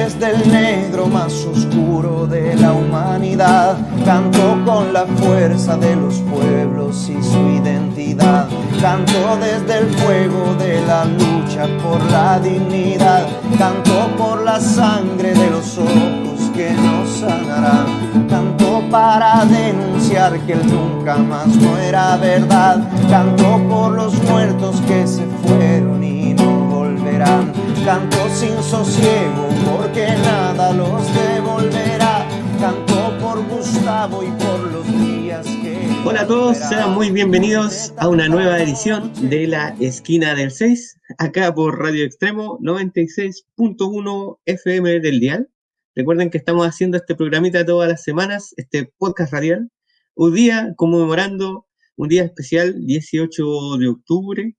desde el negro más oscuro de la humanidad. Canto con la fuerza de los pueblos y su identidad. Canto desde el fuego de la lucha por la dignidad. Canto por la sangre de los ojos que nos sanarán. Canto para denunciar que el nunca más no era verdad. Canto por los muertos que se fueron y no volverán. Canto sin sosiego porque nada los devolverá. Canto por Gustavo y por los días que... Hola a todos, sean muy bienvenidos a una nueva edición de La Esquina del 6, acá por Radio Extremo 96.1 FM del dial. Recuerden que estamos haciendo este programita todas las semanas, este podcast radial, un día conmemorando un día especial, 18 de octubre,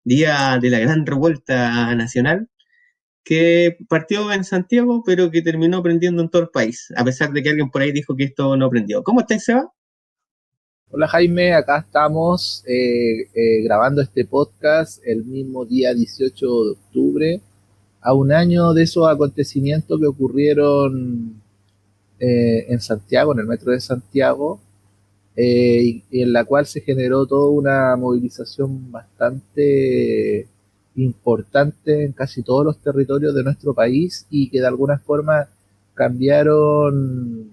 día de la gran revuelta nacional, que partió en Santiago, pero que terminó prendiendo en todo el país, a pesar de que alguien por ahí dijo que esto no prendió. ¿Cómo estáis, Seba? Hola Jaime, acá estamos grabando este podcast el mismo día 18 de octubre, a un año de esos acontecimientos que ocurrieron en Santiago, en el metro de Santiago, y en la cual se generó toda una movilización bastante importante en casi todos los territorios de nuestro país y que de alguna forma cambiaron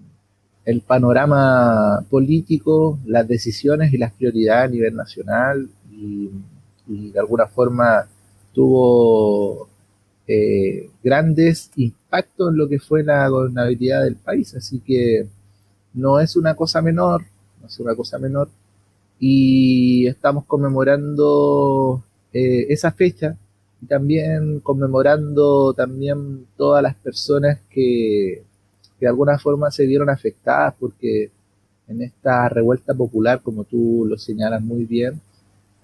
el panorama político, las decisiones y las prioridades a nivel nacional y de alguna forma tuvo grandes impactos en lo que fue la gobernabilidad del país. Así que no es una cosa menor, no es una cosa menor, y estamos conmemorando esa fecha y también conmemorando también todas las personas que de alguna forma se vieron afectadas porque en esta revuelta popular, como tú lo señalas muy bien,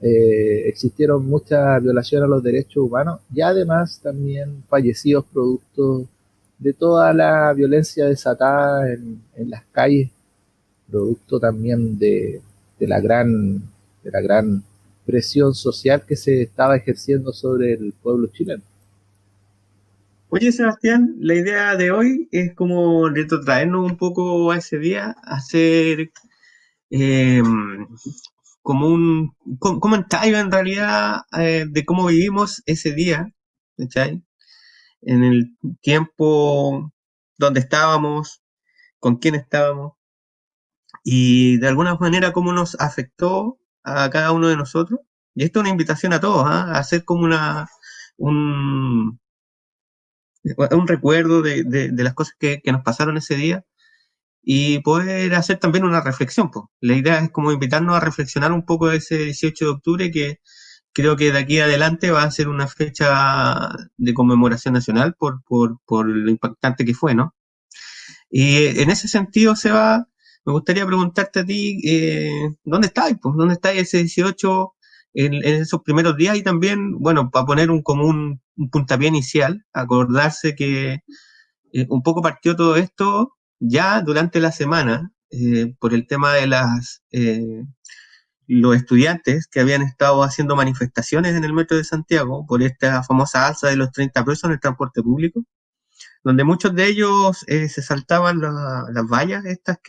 existieron muchas violaciones a los derechos humanos y además también fallecidos producto de toda la violencia desatada en las calles, producto también de la gran presión social que se estaba ejerciendo sobre el pueblo chileno. Oye, Sebastián, la idea de hoy es como retrotraernos un poco a ese día, hacer eh, como un comentario en realidad de cómo vivimos ese día, ¿cachai? En el tiempo donde estábamos, con quién estábamos, y de alguna manera cómo nos afectó a cada uno de nosotros. Y esto es una invitación a todos, ¿ah? A hacer como un, un recuerdo de las cosas que nos pasaron ese día y poder hacer también una reflexión, pues. La idea es como invitarnos a reflexionar un poco de ese 18 de octubre que creo que de aquí adelante va a ser una fecha de conmemoración nacional por lo impactante que fue, ¿no? Y en ese sentido, Seba, me gustaría preguntarte a ti, ¿dónde estáis? Pues, ¿dónde estáis ese 18 en esos primeros días? Y también, bueno, para poner un puntapié inicial, acordarse que un poco partió todo esto ya durante la semana por el tema de los estudiantes que habían estado haciendo manifestaciones en el metro de Santiago por esta famosa alza de los 30 pesos en el transporte público, donde muchos de ellos se saltaban las vallas estas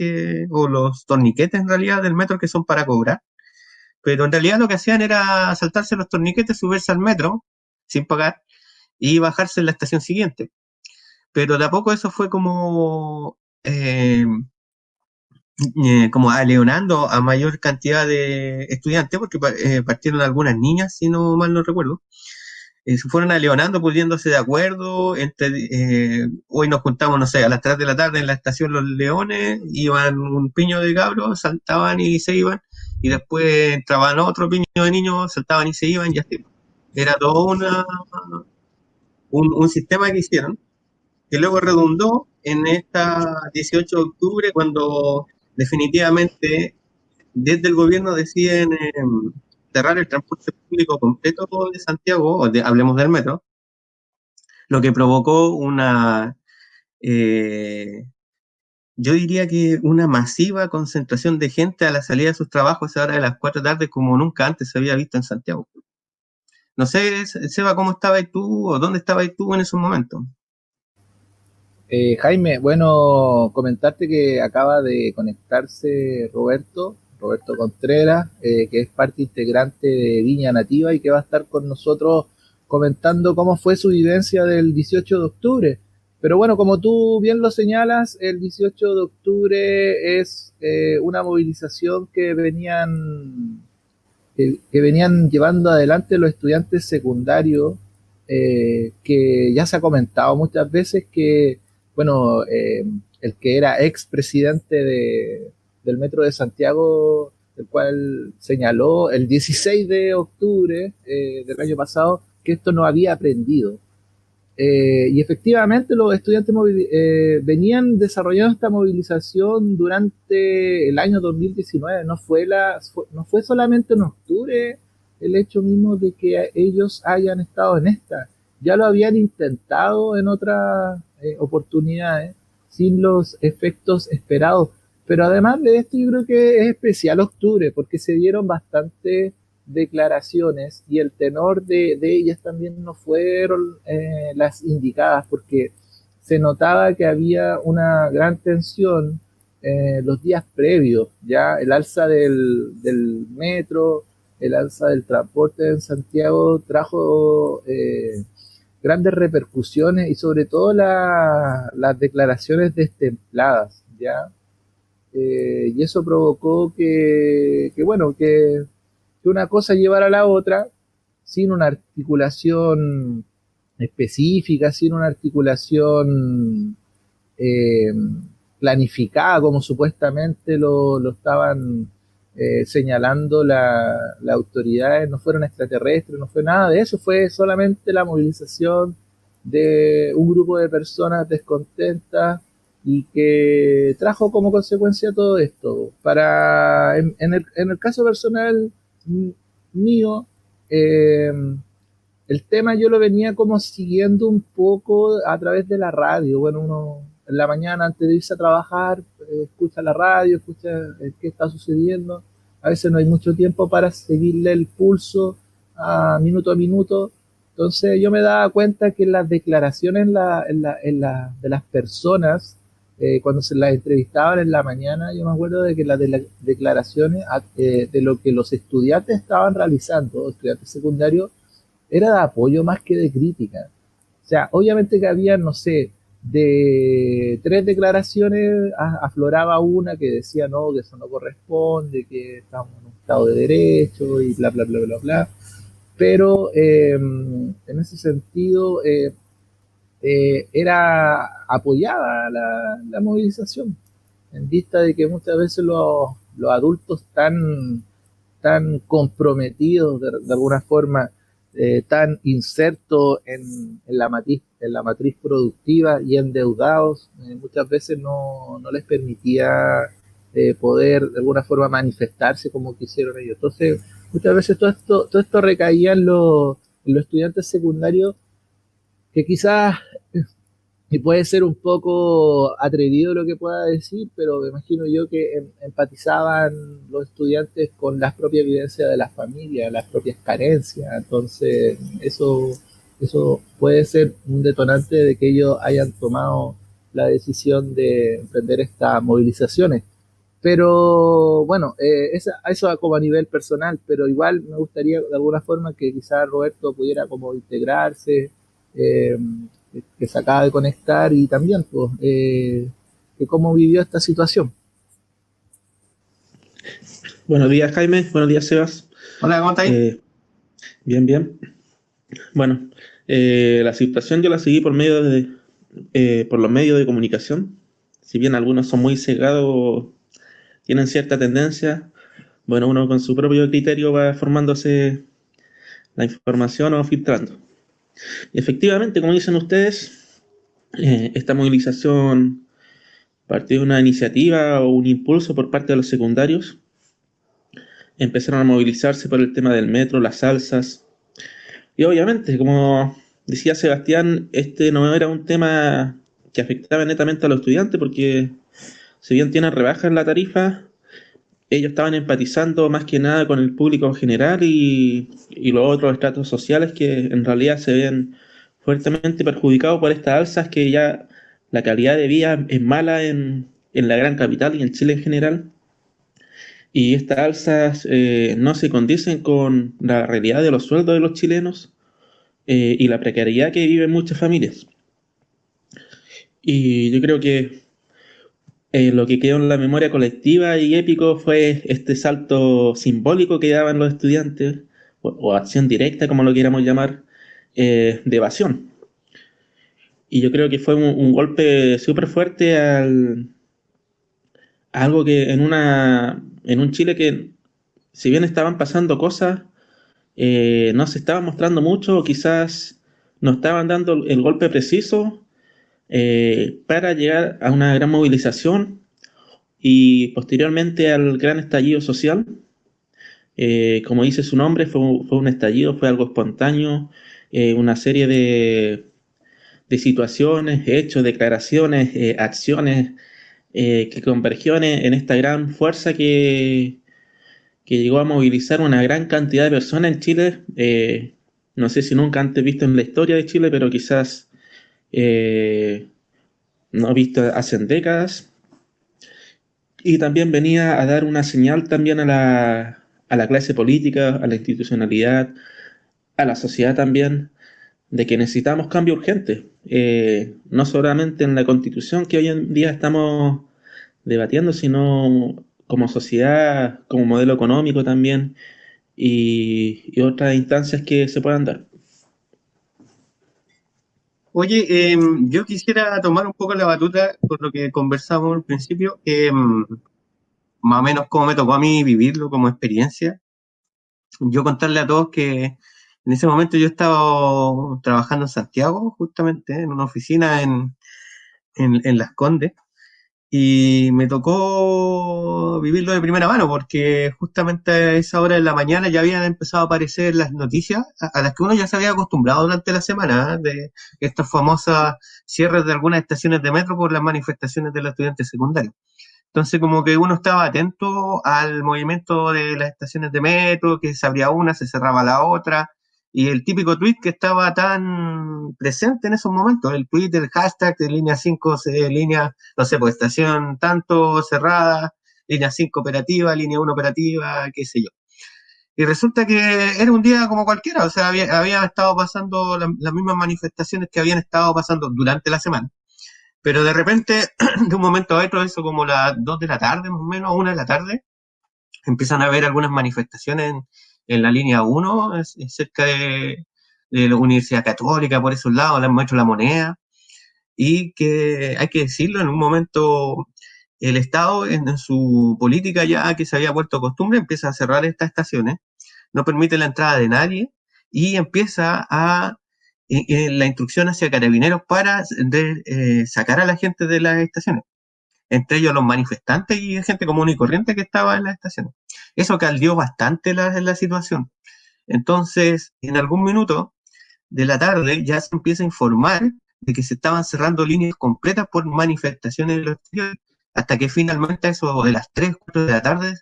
o los torniquetes en realidad del metro que son para cobrar, pero en realidad lo que hacían era saltarse los torniquetes, subirse al metro sin pagar y bajarse en la estación siguiente. Pero de a poco eso fue como aleonando a mayor cantidad de estudiantes, porque partieron algunas niñas, si no mal no recuerdo, se fueron aleonando, pudiéndose de acuerdo, hoy nos juntamos, no sé, a las 3 de la tarde en la estación Los Leones, iban un piño de cabros, saltaban y se iban, y después entraban otro piño de niños, saltaban y se iban, y así. Era todo un sistema que hicieron, que luego redundó en esta 18 de octubre, cuando definitivamente desde el gobierno deciden cerrar el transporte público completo de Santiago, hablemos del metro, lo que provocó eh, yo diría que una masiva concentración de gente a la salida de sus trabajos a esa hora de las 4 de la tarde como nunca antes se había visto en Santiago. No sé, Seba, ¿cómo estabas tú o dónde estabas tú en esos momentos? Jaime, bueno, comentarte que acaba de conectarse Roberto Contreras, que es parte integrante de Viña Nativa y que va a estar con nosotros comentando cómo fue su vivencia del 18 de octubre. Pero bueno, como tú bien lo señalas, el 18 de octubre es una movilización que venían llevando adelante los estudiantes secundarios, que ya se ha comentado muchas veces que, bueno, el que era ex presidente del Metro de Santiago, el cual señaló el 16 de octubre del año pasado que esto no había aprendido. Y efectivamente los estudiantes venían desarrollando esta movilización durante el año 2019. No fue solamente en octubre el hecho mismo de que ellos hayan estado en esta. Ya lo habían intentado en otras oportunidades sin los efectos esperados. Pero además de esto, yo creo que es especial octubre porque se dieron bastantes declaraciones y el tenor de ellas también no fueron las indicadas, porque se notaba que había una gran tensión los días previos, ya el alza del metro, el alza del transporte en Santiago trajo grandes repercusiones y sobre todo las declaraciones destempladas, ya. Y eso provocó que una cosa llevara a la otra sin una articulación específica, sin una articulación eh, planificada, como supuestamente lo estaban señalando las autoridades. No fueron extraterrestres, no fue nada de eso, fue solamente la movilización de un grupo de personas descontentas y que trajo como consecuencia todo esto. En el caso personal mío, el tema yo lo venía como siguiendo un poco a través de la radio. Bueno, uno en la mañana antes de irse a trabajar escucha la radio, escucha qué está sucediendo. A veces no hay mucho tiempo para seguirle el pulso a minuto. Entonces yo me daba cuenta que las declaraciones de las personas, cuando se las entrevistaban en la mañana, yo me acuerdo de que las declaraciones de lo que los estudiantes estaban realizando, estudiantes secundarios, era de apoyo más que de crítica. O sea, obviamente que había, no sé, de 3 declaraciones afloraba una que decía no, que eso no corresponde, que estamos en un estado de derecho y bla, bla, bla, bla, bla. Pero en ese sentido era apoyada la movilización, en vista de que muchas veces los adultos tan comprometidos de alguna forma, tan insertos en la matriz productiva y endeudados, muchas veces no les permitía poder de alguna forma manifestarse como quisieron ellos. Entonces, muchas veces todo esto recaía en los estudiantes secundarios, que quizás y puede ser un poco atrevido lo que pueda decir, pero me imagino yo que empatizaban los estudiantes con las propias vivencias de las familias, las propias carencias. Entonces eso puede ser un detonante de que ellos hayan tomado la decisión de emprender estas movilizaciones. Pero bueno, eso como a nivel personal, pero igual me gustaría de alguna forma que quizás Roberto pudiera como integrarse, que se acaba de conectar, y también pues, que cómo vivió esta situación. Buenos días, Jaime. Buenos días, Sebas. Hola, ¿cómo estáis? Bien. Bueno, la situación yo la seguí por los medios de comunicación. Si bien algunos son muy cegados, tienen cierta tendencia, bueno, uno con su propio criterio va formándose la información o filtrando. Y efectivamente, como dicen ustedes, esta movilización partió de una iniciativa o un impulso por parte de los secundarios. Empezaron a movilizarse por el tema del metro, las alzas. Y obviamente, como decía Sebastián, este no era un tema que afectaba netamente a los estudiantes, porque si bien tienen rebajas en la tarifa, ellos estaban empatizando más que nada con el público en general y los otros estratos sociales que en realidad se ven fuertemente perjudicados por estas alzas que ya la calidad de vida es mala en la gran capital y en Chile en general, y estas alzas no se condicen con la realidad de los sueldos de los chilenos y la precariedad que viven muchas familias. Y yo creo que lo que quedó en la memoria colectiva y épico fue este salto simbólico que daban los estudiantes, o acción directa, como lo quieramos llamar, de evasión. Y yo creo que fue un golpe súper fuerte a algo que en un Chile que, si bien estaban pasando cosas, no se estaban mostrando mucho, o quizás no estaban dando el golpe preciso para llegar a una gran movilización y posteriormente al gran estallido social. Como dice su nombre, fue un estallido, fue algo espontáneo, una serie de situaciones, hechos, declaraciones, acciones que convergieron en esta gran fuerza que llegó a movilizar una gran cantidad de personas en Chile. No sé si nunca antes visto en la historia de Chile, pero quizás no visto hace décadas. Y también venía a dar una señal también a la clase política, a la institucionalidad, a la sociedad también, de que necesitamos cambio urgente. No solamente en la constitución que hoy en día estamos debatiendo, sino como sociedad, como modelo económico también, y otras instancias que se puedan dar. Oye, yo quisiera tomar un poco la batuta con lo que conversamos al principio, más o menos cómo me tocó a mí vivirlo como experiencia. Yo contarle a todos que en ese momento yo estaba trabajando en Santiago, justamente, en una oficina en Las Condes, y me tocó vivirlo de primera mano, porque justamente a esa hora de la mañana ya habían empezado a aparecer las noticias a las que uno ya se había acostumbrado durante la semana, de estas famosas cierres de algunas estaciones de metro por las manifestaciones de los estudiantes secundarios. Entonces, como que uno estaba atento al movimiento de las estaciones de metro, que se abría una, se cerraba la otra, y el típico tweet que estaba tan presente en esos momentos, el tweet, el hashtag de línea 5, línea, no sé, pues estación tanto cerrada, línea 5 operativa, línea 1 operativa, qué sé yo. Y resulta que era un día como cualquiera, o sea, había estado pasando las mismas manifestaciones que habían estado pasando durante la semana. Pero de repente, de un momento a otro, eso como las 2 de la tarde, más o menos, 1 de la tarde, empiezan a haber algunas manifestaciones en la línea 1, cerca de la Universidad Católica, por esos lados, la Metro La Moneda, y que hay que decirlo, en un momento el Estado, en su política ya que se había vuelto costumbre, empieza a cerrar estas estaciones, no permite la entrada de nadie, y empieza a la instrucción hacia carabineros para sacar a la gente de las estaciones, entre ellos los manifestantes y gente común y corriente que estaba en las estaciones. Eso caldeó bastante la situación. Entonces, en algún minuto de la tarde ya se empieza a informar de que se estaban cerrando líneas completas por manifestaciones en los exteriores, hasta que finalmente eso de las 3, 4 de la tarde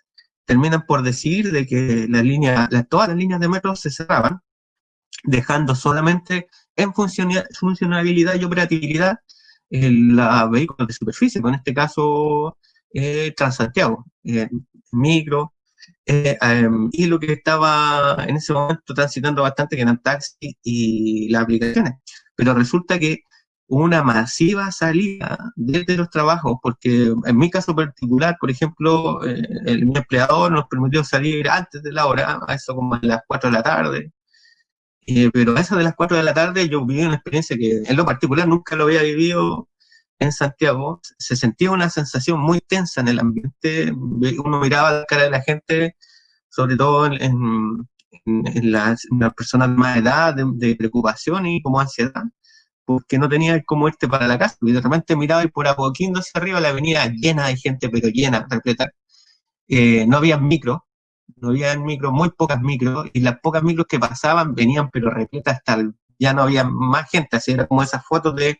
terminan por decir de que todas las líneas de metro se cerraban, dejando solamente en funcionalidad y operatividad los vehículos de superficie, en este caso Transantiago, micro, y lo que estaba en ese momento transitando bastante, que eran taxis y las aplicaciones. Pero resulta que hubo una masiva salida desde los trabajos, porque en mi caso particular, por ejemplo, mi empleador nos permitió salir antes de la hora, a eso como a las 4 de la tarde, pero a eso de las 4 de la tarde yo viví una experiencia que en lo particular nunca lo había vivido en Santiago. Se sentía una sensación muy tensa en el ambiente, uno miraba la cara de la gente, sobre todo en las personas de más edad, de preocupación y como ansiedad, porque no tenía cómo irte para la casa, y de repente miraba y por Apoquindo hacia arriba la avenida llena de gente, pero llena, repleta. No había micro, no había micro, muy pocas micros, y las pocas micros que pasaban venían pero repletas ya no había más gente, así era como esas fotos de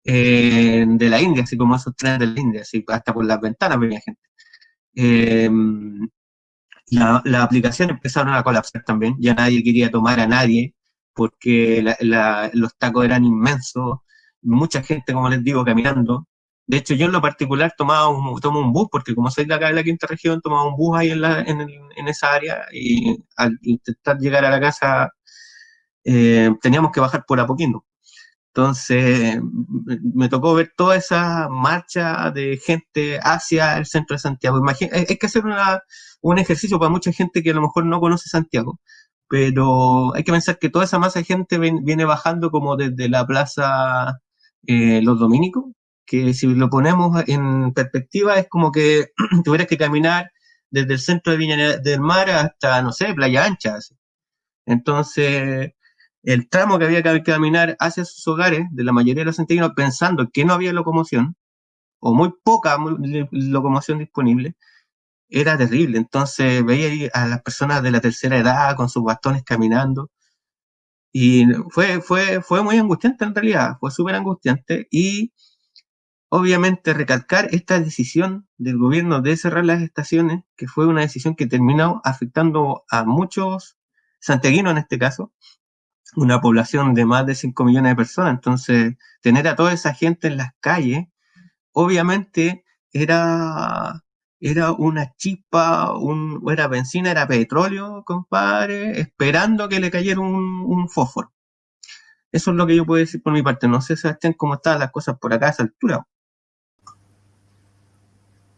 la India, así como esos trenes de la India, así hasta por las ventanas venía gente. Eh, las aplicaciones empezaron a colapsar también, ya nadie quería tomar a nadie, porque los tacos eran inmensos, mucha gente, como les digo, caminando. De hecho, yo en lo particular tomo un bus, porque como soy de acá de la quinta región, tomaba un bus ahí en esa área, y al intentar llegar a la casa teníamos que bajar por Apoquindo. Entonces, me tocó ver toda esa marcha de gente hacia el centro de Santiago. Hay que hacer un ejercicio para mucha gente que a lo mejor no conoce Santiago, pero hay que pensar que toda esa masa de gente viene bajando como desde la plaza Los Dominicos, que si lo ponemos en perspectiva es como que tuvieras que caminar desde el centro de Viña del Mar hasta, no sé, Playa Ancha, así. Entonces, el tramo que había que caminar hacia sus hogares de la mayoría de los santiaguinos, pensando que no había locomoción, o muy poca locomoción disponible, era terrible. Entonces veía ahí a las personas de la tercera edad con sus bastones caminando, y fue muy angustiante en realidad, fue súper angustiante, y obviamente recalcar esta decisión del gobierno de cerrar las estaciones, que fue una decisión que terminó afectando a muchos santiaguinos en este caso, una población de más de 5 millones de personas. Entonces, tener a toda esa gente en las calles, obviamente era una chispa, era benzina, era petróleo, compadre, esperando que le cayera un fósforo. Eso es lo que yo puedo decir por mi parte. No sé, Sebastián, cómo están las cosas por acá a esa altura.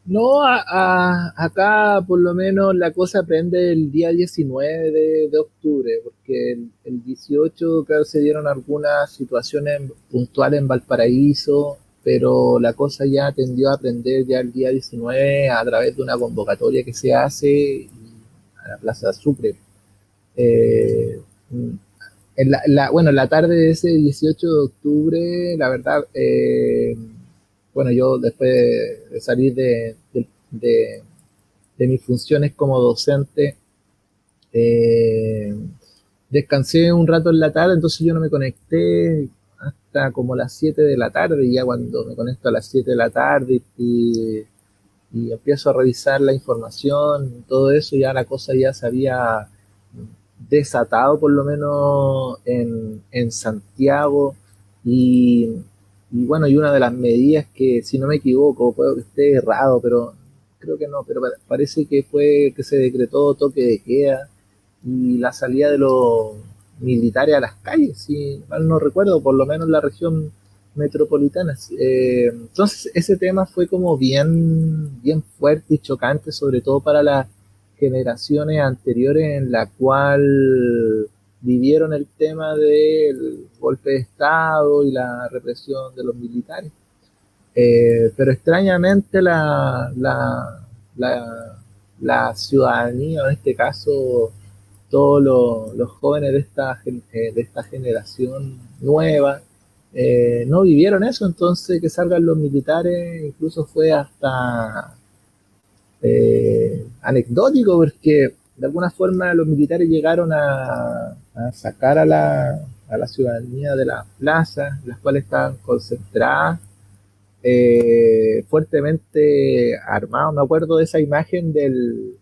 No, acá por lo menos la cosa prende el día 19 de octubre, porque el 18, claro, se dieron algunas situaciones puntuales en Valparaíso, pero la cosa ya tendió a prender ya el día 19 a través de una convocatoria que se hace a la Plaza Sucre. Eh, bueno, en la tarde de ese 18 de octubre, la verdad, bueno, yo después de salir de, de mis funciones como docente, eh, descansé un rato en la tarde, entonces yo no me conecté hasta como las 7 de la tarde, y ya cuando me conecto a las 7 de la tarde y empiezo a revisar la información, todo eso, ya la cosa ya se había desatado por lo menos en Santiago, y, y bueno, y una de las medidas que, si no me equivoco, puedo que esté errado, pero creo que no, pero parece que fue que se decretó toque de queda y la salida de los militares a las calles, si mal no recuerdo, por lo menos en la región metropolitana. Entonces ese tema fue como bien fuerte y chocante, sobre todo para las generaciones anteriores en la cual vivieron el tema del golpe de Estado y la represión de los militares. Pero extrañamente la, la ciudadanía, en este caso todos los jóvenes de esta generación nueva, no vivieron eso. Entonces que salgan los militares incluso fue hasta anecdótico, porque de alguna forma los militares llegaron a sacar a la ciudadanía de las plazas, las cuales estaban concentradas, fuertemente armados. Me acuerdo de esa imagen de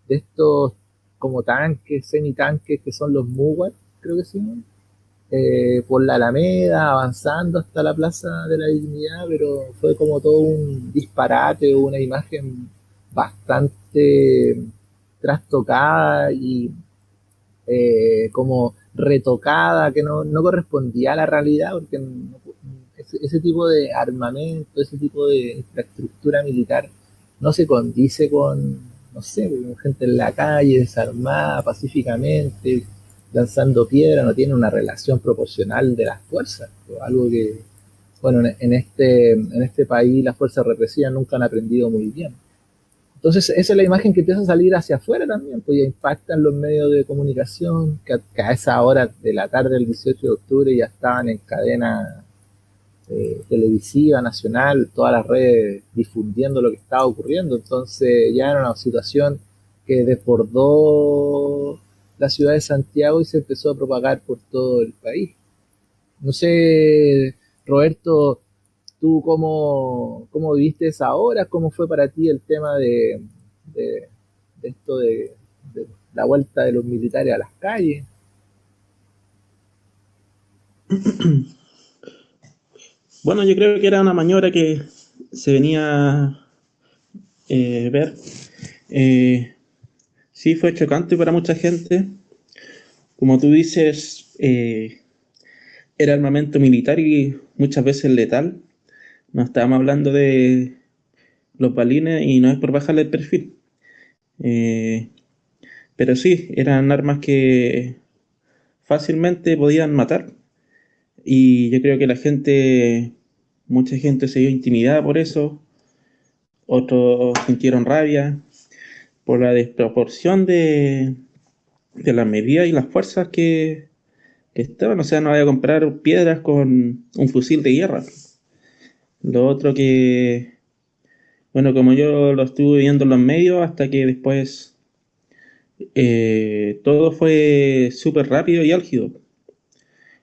estos como tanques, semitanques, que son los MUWAT, creo que sí, por la Alameda, avanzando hasta la Plaza de la Dignidad, pero fue como todo un disparate, una imagen bastante trastocada y como retocada, que no correspondía a la realidad, porque ese tipo de armamento, ese tipo de infraestructura militar no se condice con, no sé, con gente en la calle, desarmada pacíficamente, lanzando piedra, no tiene una relación proporcional de las fuerzas, algo que, bueno, en este país las fuerzas represivas nunca han aprendido muy bien. Entonces, esa es la imagen que empieza a salir hacia afuera también, pues ya impactan los medios de comunicación, que a esa hora de la tarde del 18 de octubre ya estaban en cadena televisiva, nacional, todas las redes difundiendo lo que estaba ocurriendo. Entonces, ya era una situación que desbordó la ciudad de Santiago y se empezó a propagar por todo el país. No sé, Roberto, ¿tú cómo viviste esa hora? ¿Cómo fue para ti el tema de, de esto de la vuelta de los militares a las calles? Bueno, yo creo que era una maniobra que se venía ver. Sí, fue chocante para mucha gente. Como tú dices, era armamento militar y muchas veces letal. No estábamos hablando de los balines y no es por bajarle el perfil. Eh, pero sí, eran armas que fácilmente podían matar. Y yo creo que mucha gente se vio intimidada por eso. Otros sintieron rabia por la desproporción de las medidas y las fuerzas que estaban. O sea, no vaya a comprar piedras con un fusil de guerra. Lo otro que, bueno, como yo lo estuve viendo en los medios, hasta que después todo fue súper rápido y álgido.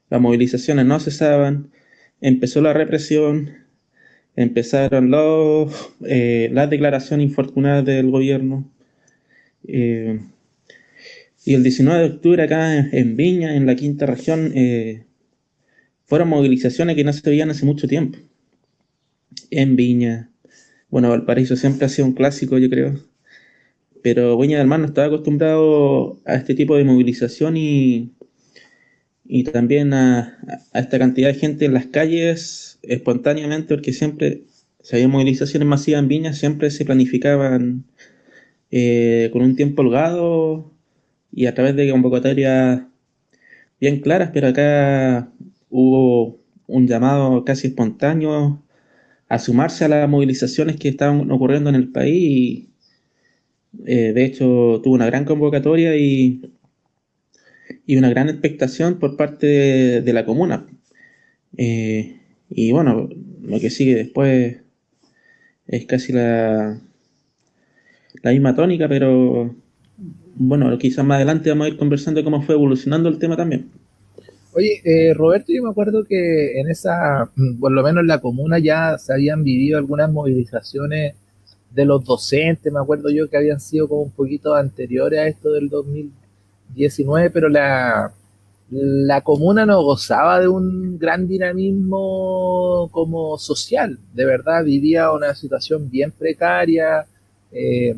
Las movilizaciones no cesaban, empezó la represión, empezaron las declaraciones infortunadas del gobierno. eh, y el 19 de octubre acá en Viña, en la quinta región, fueron movilizaciones que no se veían hace mucho tiempo. En Viña, bueno, Valparaíso siempre ha sido un clásico, yo creo. Pero Viña del Mar no estaba acostumbrado a este tipo de movilización y también a esta cantidad de gente en las calles espontáneamente, porque siempre, si había movilizaciones masivas en Viña, siempre se planificaban con un tiempo holgado y a través de convocatorias bien claras, pero acá hubo un llamado casi espontáneo a sumarse a las movilizaciones que estaban ocurriendo en el país y de hecho tuvo una gran convocatoria y una gran expectación por parte de la comuna. Y bueno, lo que sigue después es casi la misma tónica, pero bueno, quizás más adelante vamos a ir conversando de cómo fue evolucionando el tema también. Oye, Roberto, yo me acuerdo que en esa, por lo menos en la comuna ya se habían vivido algunas movilizaciones de los docentes, me acuerdo yo que habían sido como un poquito anteriores a esto del 2019, pero la comuna no gozaba de un gran dinamismo como social, de verdad vivía una situación bien precaria, eh,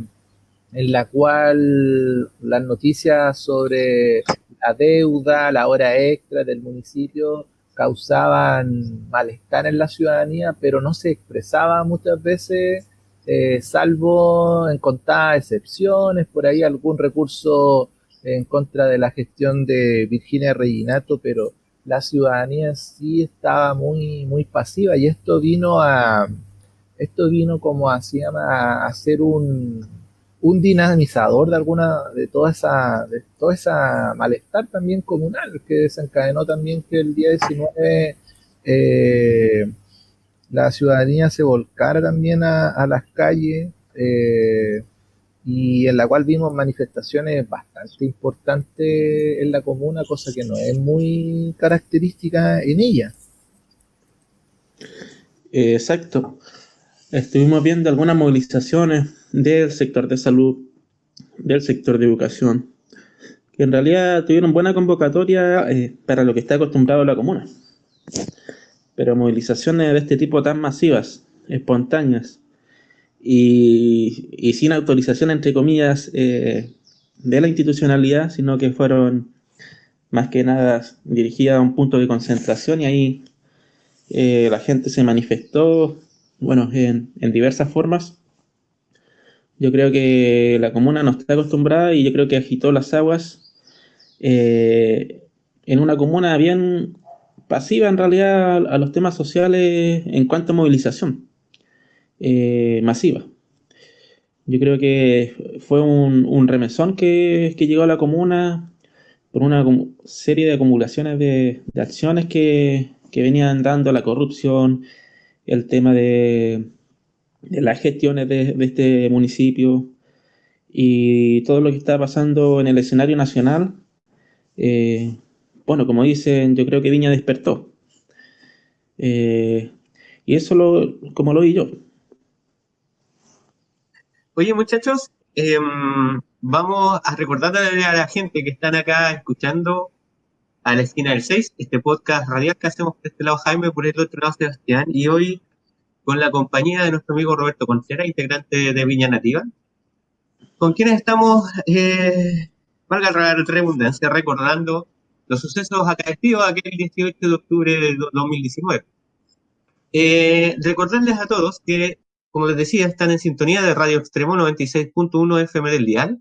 en la cual las noticias sobre la deuda, la hora extra del municipio causaban malestar en la ciudadanía, pero no se expresaba muchas veces, salvo en contadas excepciones, por ahí algún recurso en contra de la gestión de Virginia Reginato, pero la ciudadanía sí estaba muy pasiva y esto vino como a, se llama, a ser un dinamizador de toda esa malestar también comunal que desencadenó también que el día 19 eh, la ciudadanía se volcara también a las calles, y en la cual vimos manifestaciones bastante importantes en la comuna, cosa que no es muy característica en ella. Exacto. Estuvimos viendo algunas movilizaciones del sector de salud, del sector de educación, que en realidad tuvieron buena convocatoria para lo que está acostumbrado la comuna. Pero movilizaciones de este tipo tan masivas, espontáneas y sin autorización, entre comillas, de la institucionalidad, sino que fueron más que nada dirigidas a un punto de concentración y ahí la gente se manifestó, bueno, en diversas formas. Yo creo que la comuna no está acostumbrada y yo creo que agitó las aguas eh, en una comuna bien pasiva en realidad a los temas sociales en cuanto a movilización masiva. Yo creo que fue un remesón que llegó a la comuna por una serie de acumulaciones de acciones que venían dando la corrupción, el tema de las gestiones de este municipio y todo lo que está pasando en el escenario nacional. eh, bueno, como dicen, yo creo que Viña despertó. Eh, y eso como lo vi yo. Oye, muchachos, vamos a recordarle a la gente que están acá escuchando a la esquina del 6, este podcast radial que hacemos por este lado Jaime, por el otro lado Sebastián, y hoy con la compañía de nuestro amigo Roberto Contreras, integrante de Viña Nativa, con quienes estamos, valga la redundancia, recordando los sucesos acaecidos aquel 18 de octubre de 2019. Recordarles a todos que, como les decía, están en sintonía de Radio Extremo 96.1 FM del dial.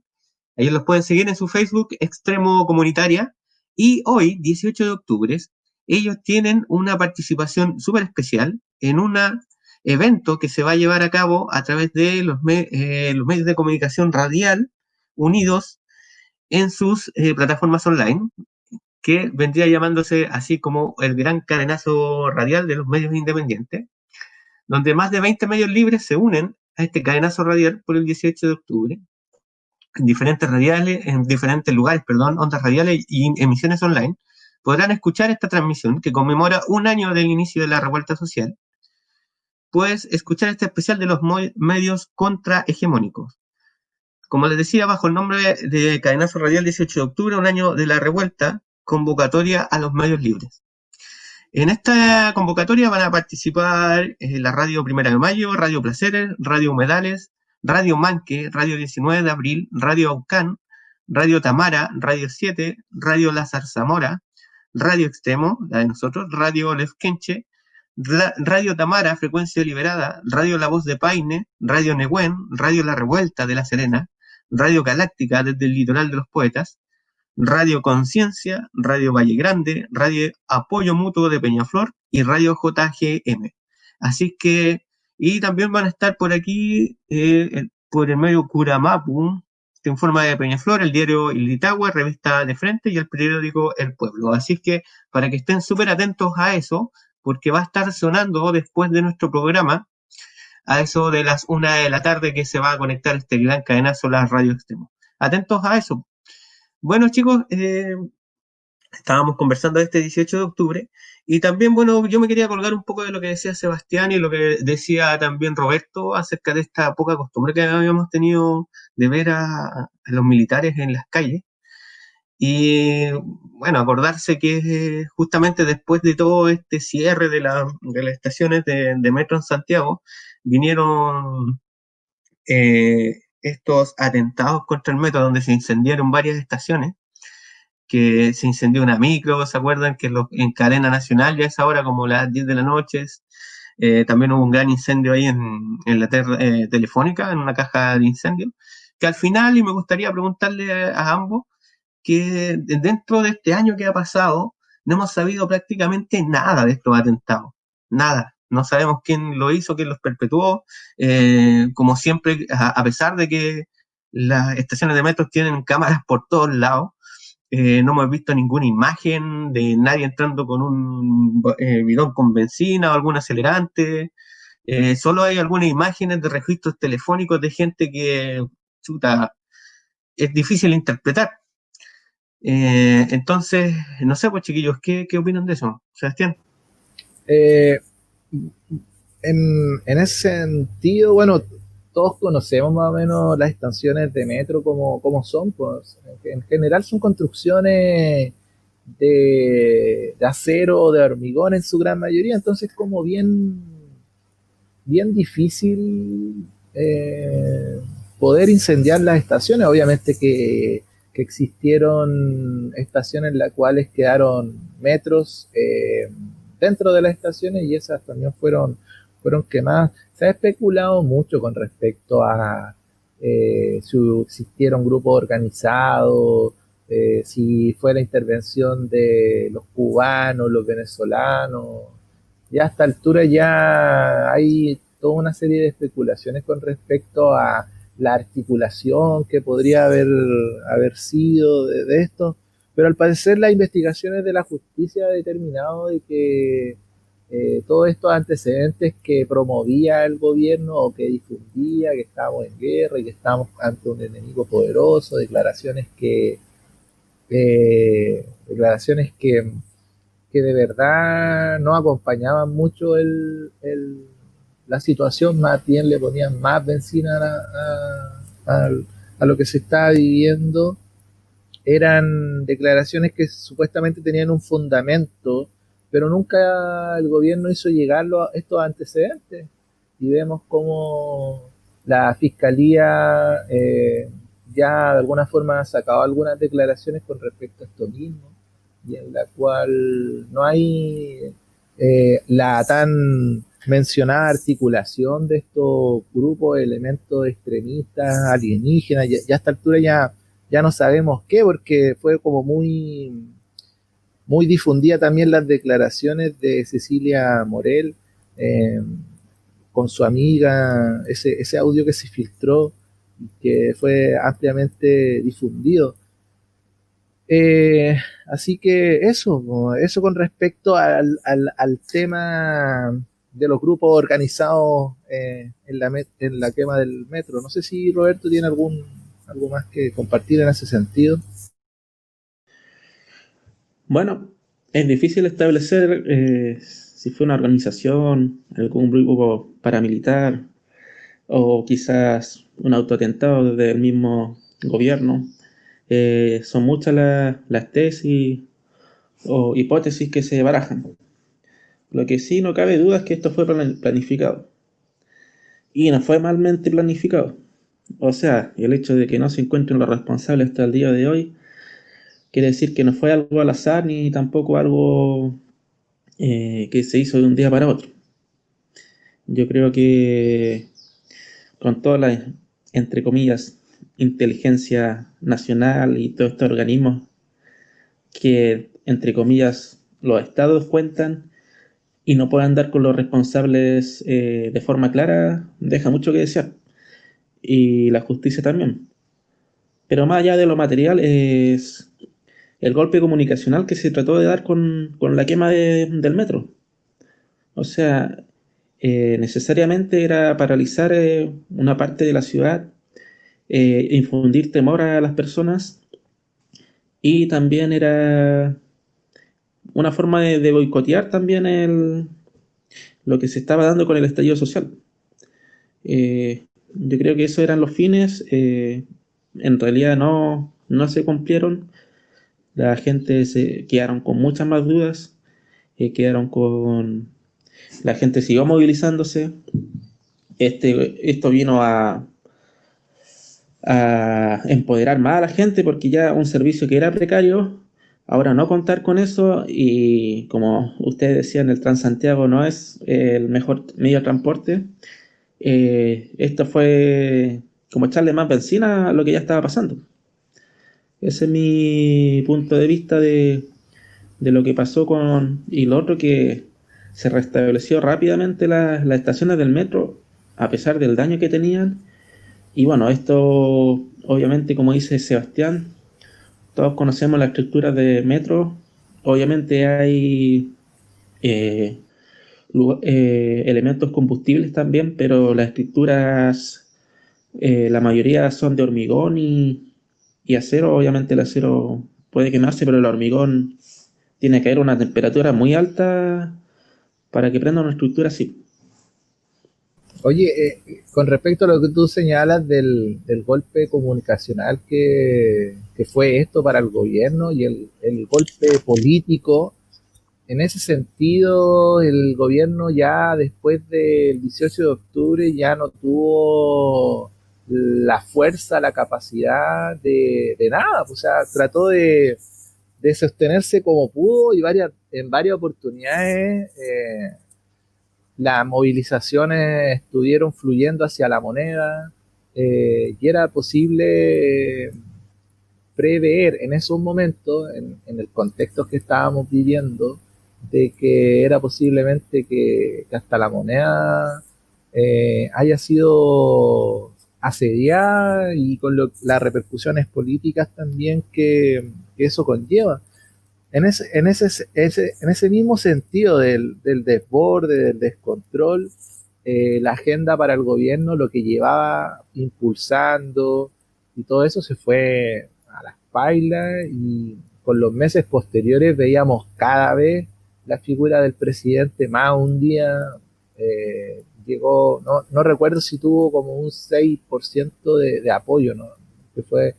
Ellos los pueden seguir en su Facebook, Extremo Comunitaria. Y hoy, 18 de octubre, ellos tienen una participación súper especial en un evento que se va a llevar a cabo a través de los medios de comunicación radial unidos en sus plataformas online, que vendría llamándose así como el gran cadenazo radial de los medios independientes, donde más de 20 medios libres se unen a este cadenazo radial por el 18 de octubre, en diferentes lugares, ondas radiales y emisiones online, podrán escuchar esta transmisión que conmemora un año del inicio de la revuelta social. Puedes escuchar este especial de los medios contrahegemónicos. Como les decía, bajo el nombre de Cadenazo Radial 18 de octubre, un año de la revuelta, convocatoria a los medios libres. En esta convocatoria van a participar la Radio Primera de Mayo, Radio Placeres, Radio Humedales, Radio Manque, Radio 19 de Abril, Radio Aucán, Radio Tamara, Radio 7, Radio La Zarzamora, Radio Extremo, la de nosotros, Radio Lefkenche, Radio Tamara, Frecuencia Liberada, Radio La Voz de Paine, Radio Nehuen, Radio La Revuelta de La Serena, Radio Galáctica desde el Litoral de los Poetas, Radio Conciencia, Radio Valle Grande, Radio Apoyo Mutuo de Peñaflor y Radio JGM. Así que, y también van a estar por aquí, por el medio Curamapu, que informa de Peñaflor, el diario El Litagua, Revista de Frente y el periódico El Pueblo. Así que, para que estén súper atentos a eso, porque va a estar sonando después de nuestro programa, a eso de las 1 de la tarde que se va a conectar este gran cadenazo, la Radio Extremo. Atentos a eso. Bueno, chicos, estábamos conversando de este 18 de octubre y también, bueno, yo me quería colgar un poco de lo que decía Sebastián y lo que decía también Roberto acerca de esta poca costumbre que habíamos tenido de ver a los militares en las calles. Y bueno, acordarse que justamente después de todo este cierre de las estaciones de metro en Santiago, vinieron estos atentados contra el metro donde se incendiaron varias estaciones, que se incendió una micro, ¿se acuerdan? Que en cadena nacional ya es ahora como las 10 de la noche. También hubo un gran incendio ahí en la telefónica, en una caja de incendio, que al final, y me gustaría preguntarle a ambos, que dentro de este año que ha pasado, no hemos sabido prácticamente nada de estos atentados. Nada. No sabemos quién lo hizo, quién los perpetuó. Como siempre, a pesar de que las estaciones de metro tienen cámaras por todos lados, no hemos visto ninguna imagen de nadie entrando con un bidón con benzina o algún acelerante. Solo hay algunas imágenes de registros telefónicos de gente que, chuta, es difícil interpretar. Entonces, no sé, pues chiquillos, ¿qué opinan de eso? Sebastián. En ese sentido, bueno, todos conocemos más o menos las estaciones de metro como son, pues en general son construcciones de acero o de hormigón en su gran mayoría, entonces como bien difícil poder incendiar las estaciones. Obviamente que existieron estaciones en las cuales quedaron metros dentro de las estaciones y esas también fueron quemadas. Se ha especulado mucho con respecto a si existiera un grupo organizado, si fue la intervención de los cubanos, los venezolanos. Ya a esta altura ya hay toda una serie de especulaciones con respecto a la articulación que podría haber sido de esto, pero al parecer las investigaciones de la justicia han determinado de que todos estos antecedentes que promovía el gobierno o que difundía que estábamos en guerra y que estábamos ante un enemigo poderoso, declaraciones que de verdad no acompañaban mucho la situación, más bien le ponían más benzina a lo que se estaba viviendo. eran declaraciones que supuestamente tenían un fundamento, pero nunca el gobierno hizo llegar estos antecedentes. Y vemos cómo la fiscalía ya de alguna forma ha sacado algunas declaraciones con respecto a esto mismo, y en la cual no hay la tan mencionada articulación de estos grupos, elementos extremistas, alienígenas. Ya a esta altura ya no sabemos qué, porque fue como muy difundida también las declaraciones de Cecilia Morel eh, con su amiga, ese audio que se filtró, que fue ampliamente difundido. Así que eso con respecto al tema de los grupos organizados en la quema del metro. No sé si Roberto tiene algo más que compartir en ese sentido. Bueno, es difícil establecer si fue una organización, algún grupo paramilitar o quizás un autoatentado desde el mismo gobierno. Son muchas las tesis o hipótesis que se barajan. Lo que sí no cabe duda es que esto fue planificado. Y no fue malmente planificado. O sea, el hecho de que no se encuentren los responsables hasta el día de hoy quiere decir que no fue algo al azar ni tampoco algo que se hizo de un día para otro. Yo creo que con toda la, entre comillas, inteligencia nacional y todos estos organismos que, entre comillas, los estados cuentan y no puedan dar con los responsables de forma clara, deja mucho que desear. Y la justicia también. Pero más allá de lo material es el golpe comunicacional que se trató de dar con la quema del metro. O sea, necesariamente era paralizar una parte de la ciudad, infundir temor a las personas, y también era una forma de boicotear también lo que se estaba dando con el estallido social. Yo creo que esos eran los fines. En realidad no se cumplieron. La gente se quedaron con muchas más dudas. La gente siguió movilizándose. Esto vino a empoderar más a la gente, porque ya un servicio que era precario, ahora no contar con eso, y como ustedes decían, el Transantiago no es el mejor medio de transporte. Esto fue como echarle más benzina a lo que ya estaba pasando. Ese es mi punto de vista de lo que pasó y lo otro, que se restableció rápidamente las estaciones del metro a pesar del daño que tenían. Y bueno, esto obviamente, como dice Sebastián, todos conocemos la estructura de metro. Obviamente hay eh, elementos combustibles también, pero las estructuras, la mayoría son de hormigón y acero. Obviamente el acero puede quemarse, pero el hormigón tiene que haber una temperatura muy alta para que prenda una estructura así. Oye, con respecto a lo que tú señalas del golpe comunicacional que fue esto para el gobierno y el golpe político, en ese sentido, el gobierno ya después del 18 de octubre ya no tuvo la fuerza, la capacidad de nada. O sea, trató de sostenerse como pudo, y en varias oportunidades las movilizaciones estuvieron fluyendo hacia la moneda, y era posible prever en esos momentos, en el contexto que estábamos viviendo, de que era posiblemente que hasta la moneda haya sido asediada, y con las repercusiones políticas también que eso conlleva. En ese mismo sentido del desborde, del descontrol, la agenda para el gobierno, lo que llevaba impulsando y todo eso, se fue a las pailas, y con los meses posteriores veíamos cada vez la figura del presidente más un día. Llegó, no recuerdo si tuvo como un 6% de apoyo, ¿no? Que fue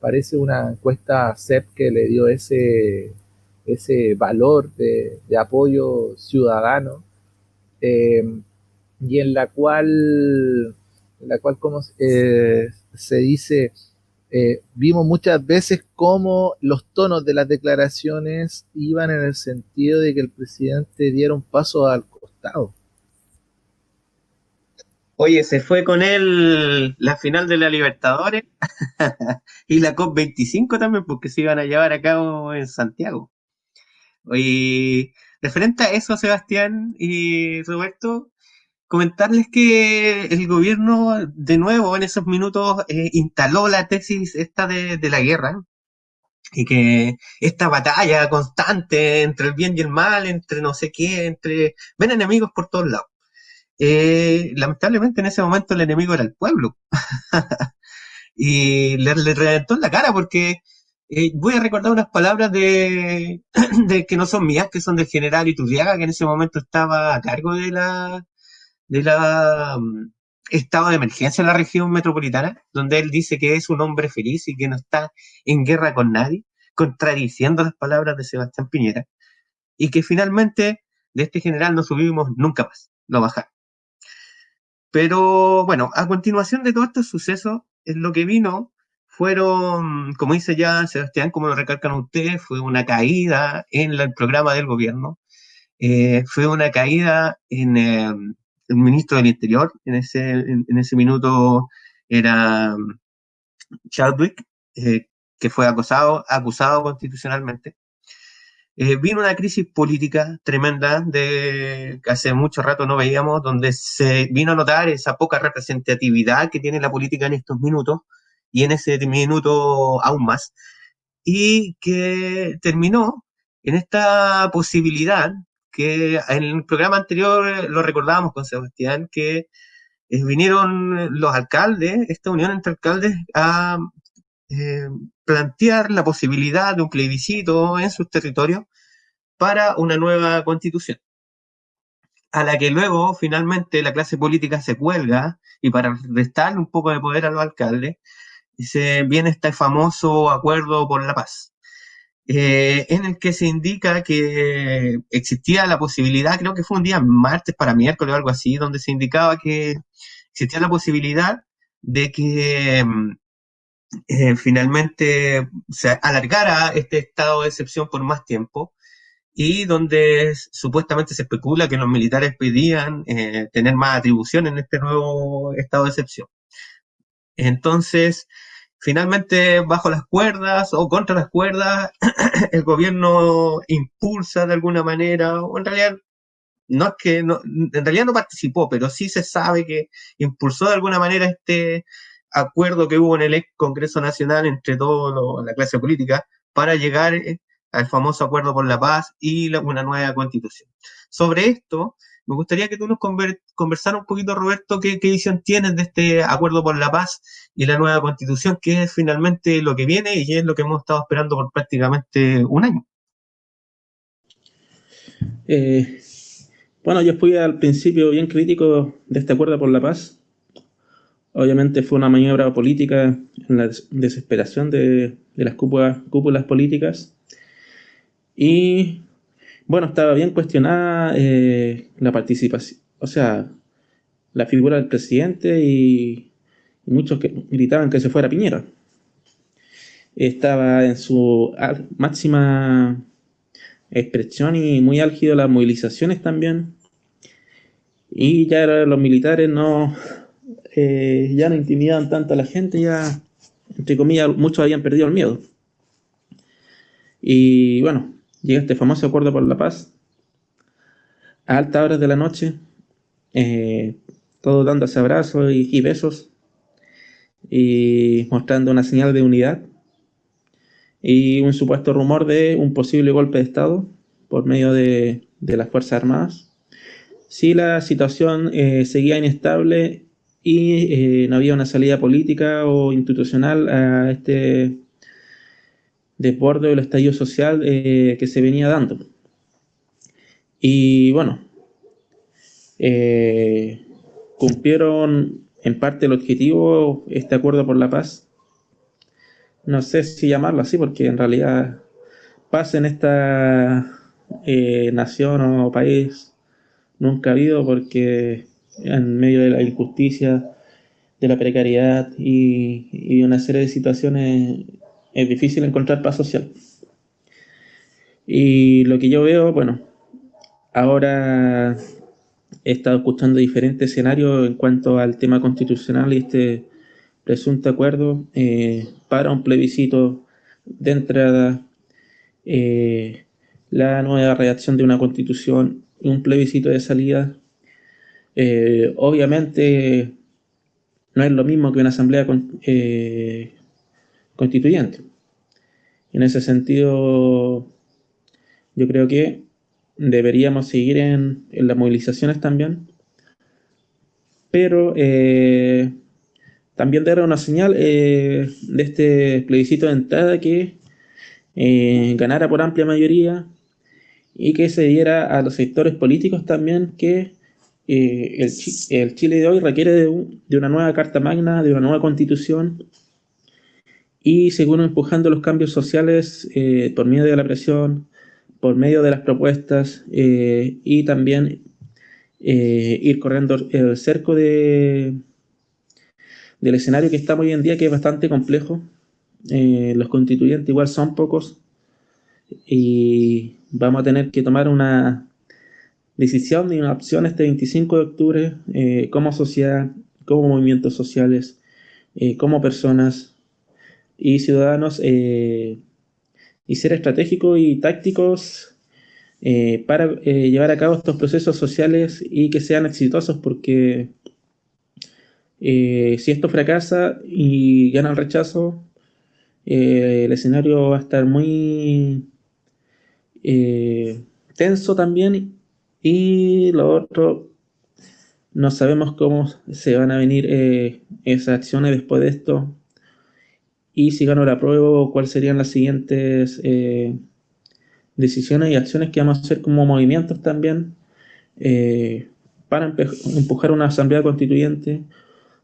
parece una encuesta CEP que le dio ese valor de apoyo ciudadano, eh, y en la cual como se dice, vimos muchas veces cómo los tonos de las declaraciones iban en el sentido de que el presidente diera un paso al costado. Oye, se fue con él la final de la Libertadores y la COP25 también, porque se iban a llevar a cabo en Santiago. Oye, referente a eso, Sebastián y Roberto, comentarles que el gobierno de nuevo en esos minutos instaló la tesis esta de la guerra y que esta batalla constante entre el bien y el mal, entre no sé qué, ven enemigos por todos lados. Lamentablemente en ese momento el enemigo era el pueblo y le reventó en la cara porque voy a recordar unas palabras de que no son mías, que son del general Iturriaga, que en ese momento estaba a cargo de la estado de emergencia en la región metropolitana, donde él dice que es un hombre feliz y que no está en guerra con nadie, contradiciendo las palabras de Sebastián Piñera, y que finalmente de este general no subimos nunca más, lo bajaron. Pero bueno, a continuación de todos estos sucesos, lo que vino fueron, como dice ya Sebastián, como lo recalcan ustedes, fue una caída en el programa del gobierno, fue una caída en el ministro del Interior, en ese minuto era Chadwick, que fue acusado constitucionalmente. Vino una crisis política tremenda que hace mucho rato no veíamos, donde se vino a notar esa poca representatividad que tiene la política en estos minutos, y en ese minuto aún más, y que terminó en esta posibilidad que en el programa anterior lo recordábamos con Sebastián, que vinieron los alcaldes, esta unión entre alcaldes, a eh, plantear la posibilidad de un plebiscito en sus territorios para una nueva constitución, a la que luego finalmente la clase política se cuelga, y para restarle un poco de poder a los alcaldes, viene este famoso acuerdo por la paz, en el que se indica que existía la posibilidad, creo que fue un día martes para miércoles o algo así, donde se indicaba que existía la posibilidad de que finalmente se alargara este estado de excepción por más tiempo, y donde supuestamente se especula que los militares pedían tener más atribuciones en este nuevo estado de excepción. Entonces, finalmente, bajo las cuerdas o contra las cuerdas, el gobierno impulsa de alguna manera, o en realidad no es que no, en realidad no participó, pero sí se sabe que impulsó de alguna manera este acuerdo que hubo en el ex Congreso Nacional entre toda la clase política para llegar al famoso acuerdo por la paz y una nueva constitución. Sobre esto, me gustaría que tú nos conversaras un poquito, Roberto, qué visión tienes de este acuerdo por la paz y la nueva constitución, que es finalmente lo que viene y es lo que hemos estado esperando por prácticamente un año. Bueno, yo fui al principio bien crítico de este acuerdo por la paz. Obviamente fue una maniobra política en la desesperación de las cúpulas políticas. Y bueno, estaba bien cuestionada la participación, o sea, la figura del presidente, y muchos que gritaban que se fuera Piñera. Estaba en su máxima expresión y muy álgido las movilizaciones también. Y ya los militares ya no intimidaban tanto a la gente, ya, entre comillas, muchos habían perdido el miedo. Y bueno, llega este famoso acuerdo por la paz a altas horas de la noche, todos dándose abrazos y besos y mostrando una señal de unidad, y un supuesto rumor de un posible golpe de Estado por medio de las Fuerzas Armadas si la situación seguía inestable y no había una salida política o institucional a este desborde del estallido social que se venía dando. Y bueno, cumplieron en parte el objetivo este acuerdo por la paz, no sé si llamarlo así, porque en realidad paz en esta nación o país nunca ha habido, porque en medio de la injusticia, de la precariedad y una serie de situaciones es difícil encontrar paz social. Y lo que yo veo, bueno, ahora he estado escuchando diferentes escenarios en cuanto al tema constitucional y este presunto acuerdo para un plebiscito de entrada, eh, la nueva redacción de una constitución y un plebiscito de salida. Obviamente no es lo mismo que una asamblea constituyente. En ese sentido, yo creo que deberíamos seguir en las movilizaciones también, pero también dar una señal de este plebiscito de entrada que ganara por amplia mayoría y que se diera a los sectores políticos también que el Chile de hoy requiere de una nueva Carta Magna, de una nueva Constitución y seguir empujando los cambios sociales por medio de la presión, por medio de las propuestas y también ir corriendo el cerco del escenario que estamos hoy en día, que es bastante complejo. Los constituyentes igual son pocos y vamos a tener que tomar una decisión y una opción este 25 de octubre como sociedad, como movimientos sociales, como personas y ciudadanos y ser estratégicos y tácticos para llevar a cabo estos procesos sociales y que sean exitosos, porque si esto fracasa y gana el rechazo, el escenario va a estar muy tenso también. Y lo otro, no sabemos cómo se van a venir esas acciones después de esto. Y si gano la prueba, cuáles serían las siguientes decisiones y acciones que vamos a hacer como movimientos también eh, para empujar una asamblea constituyente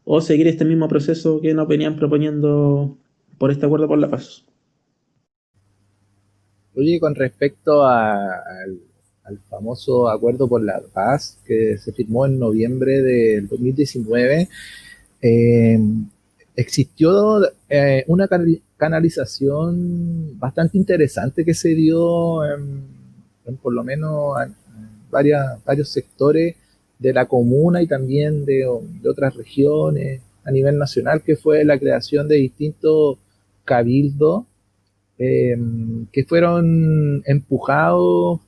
o seguir este mismo proceso que nos venían proponiendo por este acuerdo por la paz. Oye, con respecto al famoso acuerdo por la paz que se firmó en noviembre del 2019, eh, existió una canalización bastante interesante que se dio por lo menos en varios sectores de la comuna y también de otras regiones a nivel nacional, que fue la creación de distintos cabildos eh, que fueron empujados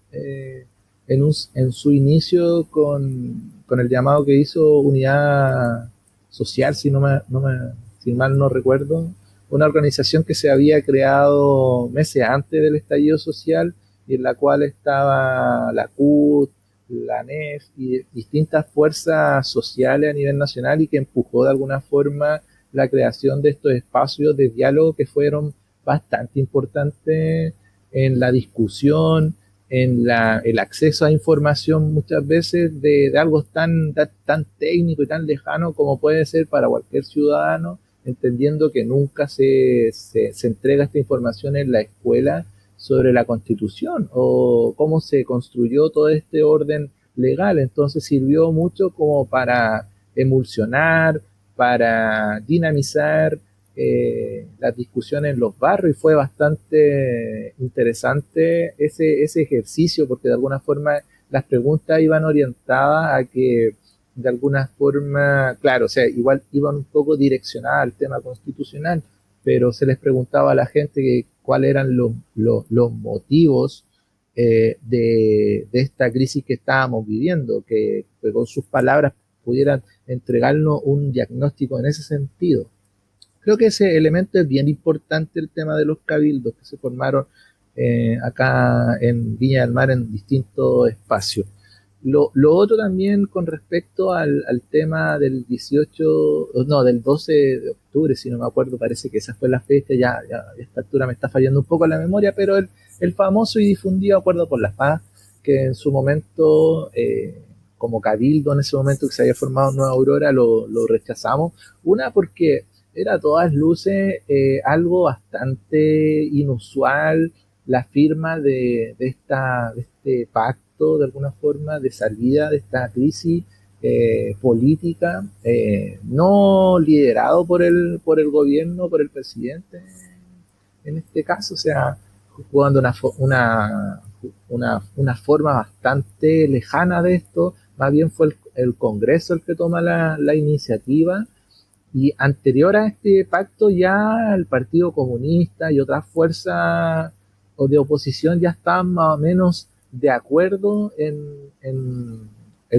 en su inicio con el llamado que hizo Unidad Social, si mal no recuerdo, una organización que se había creado meses antes del estallido social y en la cual estaba la CUT, la NEF y distintas fuerzas sociales a nivel nacional y que empujó de alguna forma la creación de estos espacios de diálogo que fueron bastante importante en la discusión, en el acceso a información muchas veces de algo tan técnico y tan lejano como puede ser para cualquier ciudadano, entendiendo que nunca se entrega esta información en la escuela sobre la Constitución o cómo se construyó todo este orden legal. Entonces sirvió mucho como para emulsionar, para dinamizar las discusiones en los barrios y fue bastante interesante ese ejercicio porque de alguna forma las preguntas iban orientadas a que de alguna forma, claro, o sea, igual iban un poco direccionadas al tema constitucional, pero se les preguntaba a la gente que cuáles eran los motivos de esta crisis que estábamos viviendo, que con sus palabras pudieran entregarnos un diagnóstico en ese sentido. Creo que ese elemento es bien importante, el tema de los cabildos que se formaron acá en Viña del Mar en distintos espacios. Lo otro también con respecto al tema del 18, no, del 12 de octubre, si no me acuerdo, parece que esa fue la fecha, ya a esta altura me está fallando un poco la memoria, pero el famoso y difundido Acuerdo por la Paz, que en su momento, como cabildo en ese momento que se había formado Nueva Aurora, lo rechazamos. Una, porque era a todas luces algo bastante inusual, la firma de este pacto, de alguna forma, de salida de esta crisis política, no liderado por el gobierno, por el presidente, en este caso, o sea, jugando una forma bastante lejana de esto, más bien fue el Congreso el que toma la iniciativa, y anterior a este pacto ya el Partido Comunista y otras fuerzas de oposición ya estaban más o menos de acuerdo en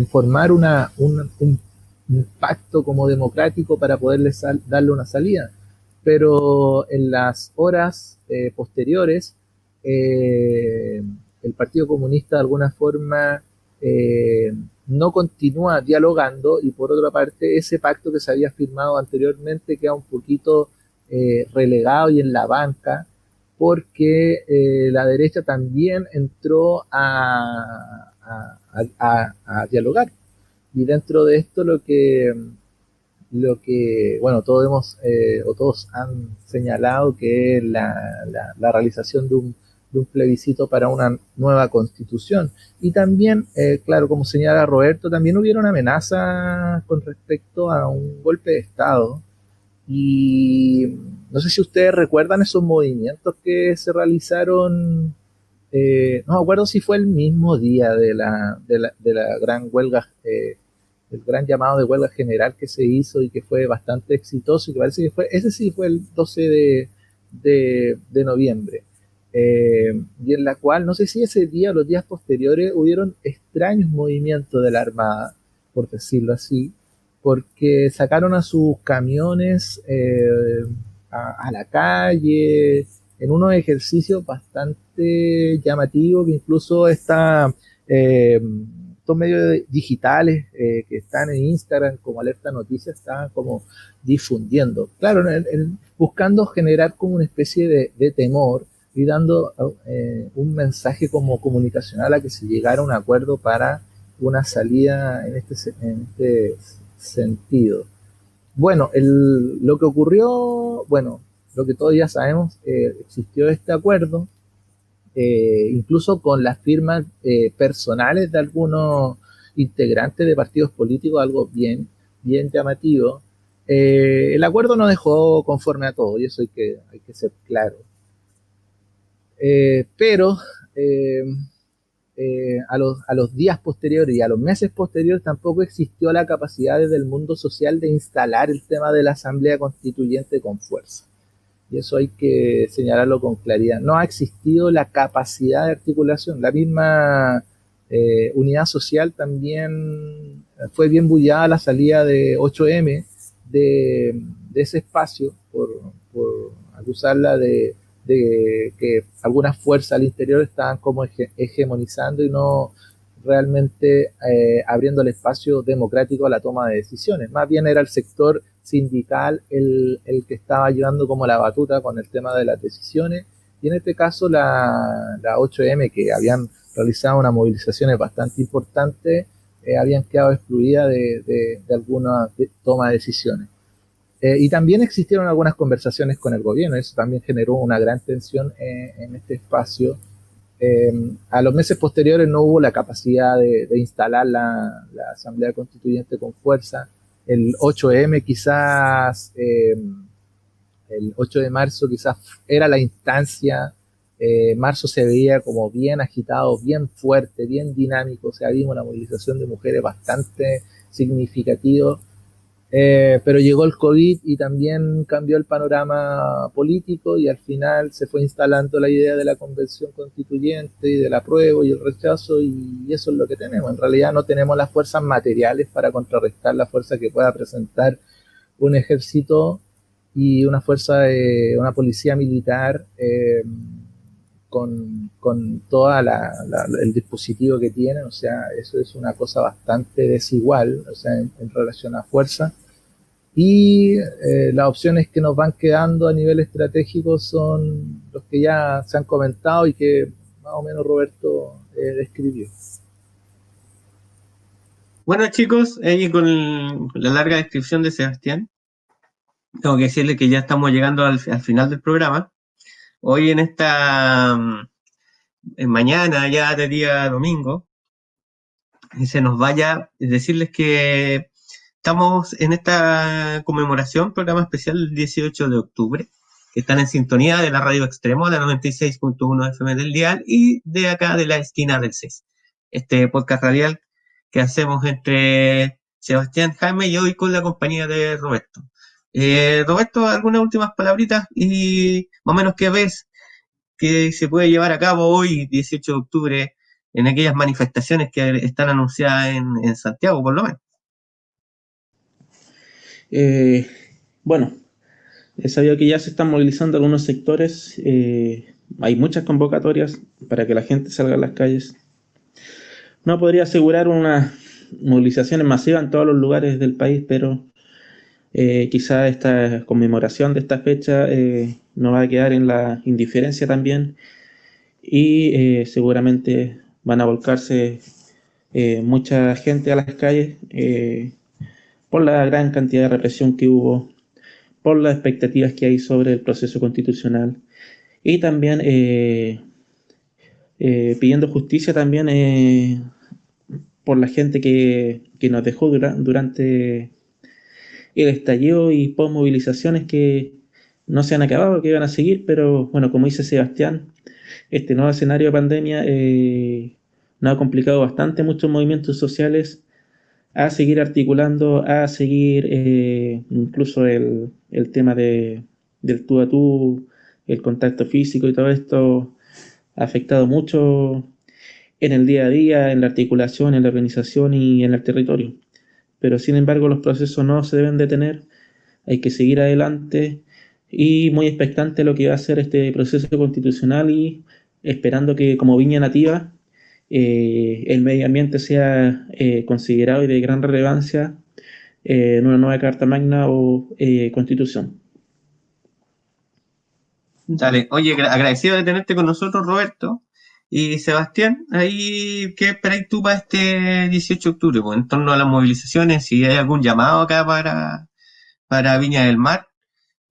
formar un pacto como democrático para poderle darle una salida. Pero en las horas posteriores, eh, el Partido Comunista de alguna forma eh, no continúa dialogando, y por otra parte ese pacto que se había firmado anteriormente queda un poquito relegado y en la banca, porque la derecha también entró a dialogar. Y dentro de esto bueno, todos hemos o todos han señalado que es la realización de un plebiscito para una nueva constitución. Y también, claro, como señala Roberto, también hubieron amenazas con respecto a un golpe de Estado. Y no sé si ustedes recuerdan esos movimientos que se realizaron, no me acuerdo si fue el mismo día de la gran huelga, el gran llamado de huelga general que se hizo y que fue bastante exitoso, y que parece que ese sí fue el 12 de noviembre. Y en la cual, no sé si ese día o los días posteriores, hubieron extraños movimientos de la Armada, por decirlo así, porque sacaron a sus camiones a la calle en unos ejercicios bastante llamativos, que incluso estos medios digitales que están en Instagram como Alerta Noticias estaban como difundiendo. Claro, buscando generar como una especie de temor y dando un mensaje como comunicacional a que se llegara a un acuerdo para una salida en este sentido. Bueno, lo que ocurrió, bueno, lo que todos ya sabemos, existió este acuerdo, incluso con las firmas personales de algunos integrantes de partidos políticos, algo bien llamativo. El acuerdo no dejó conforme a todo, y eso hay que ser claro. Pero eh, a los días posteriores y a los meses posteriores tampoco existió la capacidad desde el mundo social de instalar el tema de la Asamblea Constituyente con fuerza. Y eso hay que señalarlo con claridad. No ha existido la capacidad de articulación. La misma unidad social también fue bien bullada a la salida de 8M de ese espacio por acusarla de que algunas fuerzas al interior estaban como hegemonizando y no realmente abriendo el espacio democrático a la toma de decisiones. Más bien era el sector sindical el que estaba llevando como la batuta con el tema de las decisiones, y en este caso la 8M, que habían realizado unas movilizaciones bastante importantes, habían quedado excluidas de alguna toma de decisiones. Y también existieron algunas conversaciones con el gobierno, eso también generó una gran tensión en este espacio. A los meses posteriores no hubo la capacidad de instalar la Asamblea Constituyente con fuerza. El 8M quizás, el 8 de marzo quizás era la instancia. Marzo se veía como bien agitado, bien fuerte, bien dinámico, o sea, vimos una movilización de mujeres bastante significativa. Pero llegó el COVID y también cambió el panorama político, y al final se fue instalando la idea de la convención constituyente y del apruebo y el rechazo, y eso es lo que tenemos. En realidad no tenemos las fuerzas materiales para contrarrestar la fuerza que pueda presentar un ejército y una una policía militar con todo el dispositivo que tienen. O sea, eso es una cosa bastante desigual, o sea, en relación a fuerza. Y las opciones que nos van quedando a nivel estratégico son los que ya se han comentado y que más o menos Roberto describió. Bueno, chicos, con la larga descripción de Sebastián, tengo que decirle que ya estamos llegando al final del programa. Hoy en esta mañana, ya de día domingo, y se nos vaya decirles que estamos en esta conmemoración, programa especial del 18 de octubre, que están en sintonía de la Radio Extremo, la 96.1 FM del dial, y de acá de la esquina del CES. Este podcast radial que hacemos entre Sebastián, Jaime y hoy con la compañía de Roberto. Roberto, algunas últimas palabritas y más o menos qué ves que se puede llevar a cabo hoy, 18 de octubre, en aquellas manifestaciones que están anunciadas en Santiago, por lo menos. Bueno, he sabido que ya se están movilizando algunos sectores. Hay muchas convocatorias para que la gente salga a las calles. No podría asegurar una movilización masiva en todos los lugares del país, pero quizá esta conmemoración de esta fecha no va a quedar en la indiferencia también, y seguramente van a volcarse mucha gente a las calles por la gran cantidad de represión que hubo, por las expectativas que hay sobre el proceso constitucional, y también pidiendo justicia también por la gente que nos dejó durante el estallido y post-movilizaciones que no se han acabado, que iban a seguir, pero bueno, como dice Sebastián, este nuevo escenario de pandemia nos ha complicado bastante muchos movimientos sociales a seguir articulando, a seguir incluso el tema del tú a tú, el contacto físico y todo esto ha afectado mucho en el día a día, en la articulación, en la organización y en el territorio. Pero sin embargo los procesos no se deben detener, hay que seguir adelante y muy expectante lo que va a ser este proceso constitucional y esperando que como Viña Nativa el medio ambiente sea considerado y de gran relevancia en una nueva Carta Magna o Constitución. Dale, oye, agradecido de tenerte con nosotros, Roberto. Y Sebastián, ahí, ¿qué esperáis tú para este 18 de octubre? Pues, en torno a las movilizaciones, si hay algún llamado acá para Viña del Mar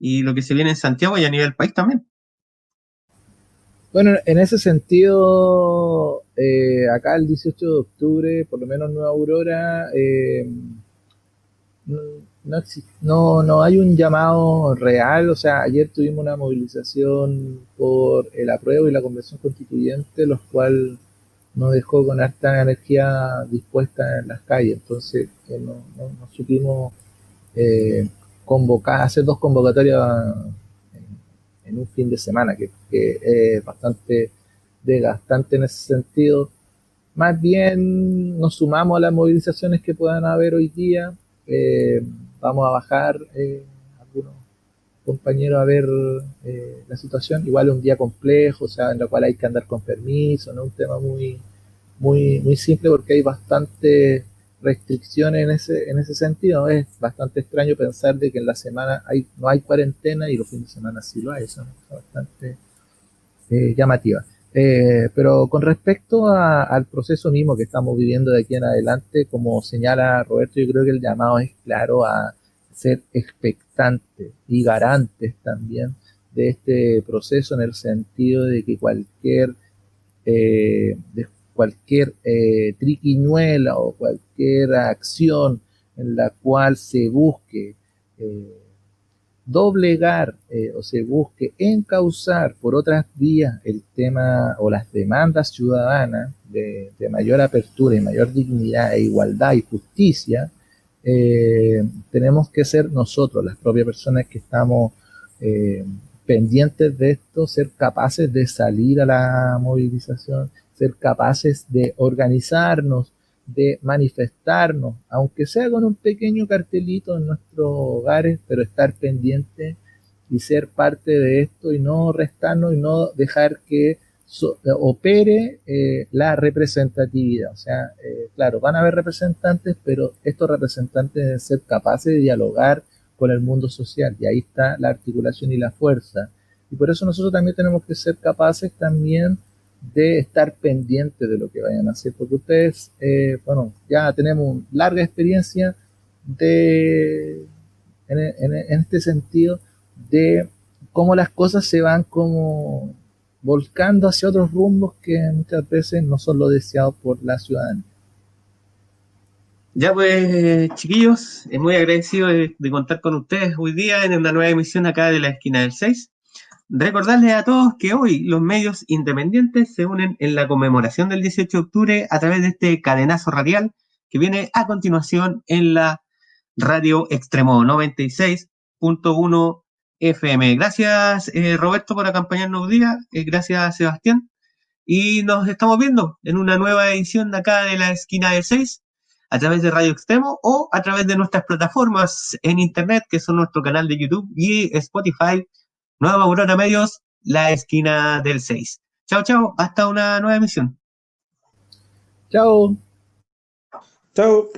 y lo que se viene en Santiago y a nivel país también. Bueno, en ese sentido, acá el 18 de octubre, por lo menos Nueva Aurora, no hay un llamado real. O sea, ayer tuvimos una movilización por el apruebo y la convención constituyente, los cuales nos dejó con harta energía dispuesta en las calles. Entonces, no supimos hacer dos convocatorias en un fin de semana, que es bastante desgastante en ese sentido. Más bien nos sumamos a las movilizaciones que puedan haber hoy día. Vamos a bajar algunos compañeros a ver la situación. Igual es un día complejo, o sea, en el cual hay que andar con permiso, no es un tema muy simple porque hay bastante restricciones en ese sentido. Es bastante extraño pensar de que en la semana no hay cuarentena y los fines de semana sí lo hay. Eso es una cosa bastante llamativa. Pero con respecto al proceso mismo que estamos viviendo de aquí en adelante, como señala Roberto, yo creo que el llamado es claro a ser expectantes y garantes también de este proceso, en el sentido de que cualquier triquiñuela o cualquier acción en la cual se busque doblegar o se busque encauzar por otras vías el tema o las demandas ciudadanas de mayor apertura y mayor dignidad e igualdad y justicia, tenemos que ser nosotros, las propias personas que estamos pendientes de esto, ser capaces de salir a la movilización, ser capaces de organizarnos, de manifestarnos, aunque sea con un pequeño cartelito en nuestros hogares, pero estar pendiente y ser parte de esto y no restarnos y no dejar que opere la representatividad. O sea, claro, van a haber representantes, pero estos representantes deben ser capaces de dialogar con el mundo social, y ahí está la articulación y la fuerza. Y por eso nosotros también tenemos que ser capaces también de estar pendientes de lo que vayan a hacer, porque ustedes, bueno, ya tenemos larga experiencia en este sentido de cómo las cosas se van como volcando hacia otros rumbos que muchas veces no son lo deseado por la ciudadanía. Ya pues, chiquillos, muy agradecido de contar con ustedes hoy día en una nueva emisión acá de la Esquina del 6. Recordarles a todos que hoy los medios independientes se unen en la conmemoración del 18 de octubre a través de este cadenazo radial que viene a continuación en la Radio Extremo 96.1 FM. Gracias, Roberto, por acompañarnos hoy día. Gracias, Sebastián. Y nos estamos viendo en una nueva edición de acá de la Esquina del 6 a través de Radio Extremo o a través de nuestras plataformas en internet, que son nuestro canal de YouTube y Spotify, Nueva Aurora Medios, la Esquina del 6. Chao, chao, hasta una nueva emisión. Chao. Chao.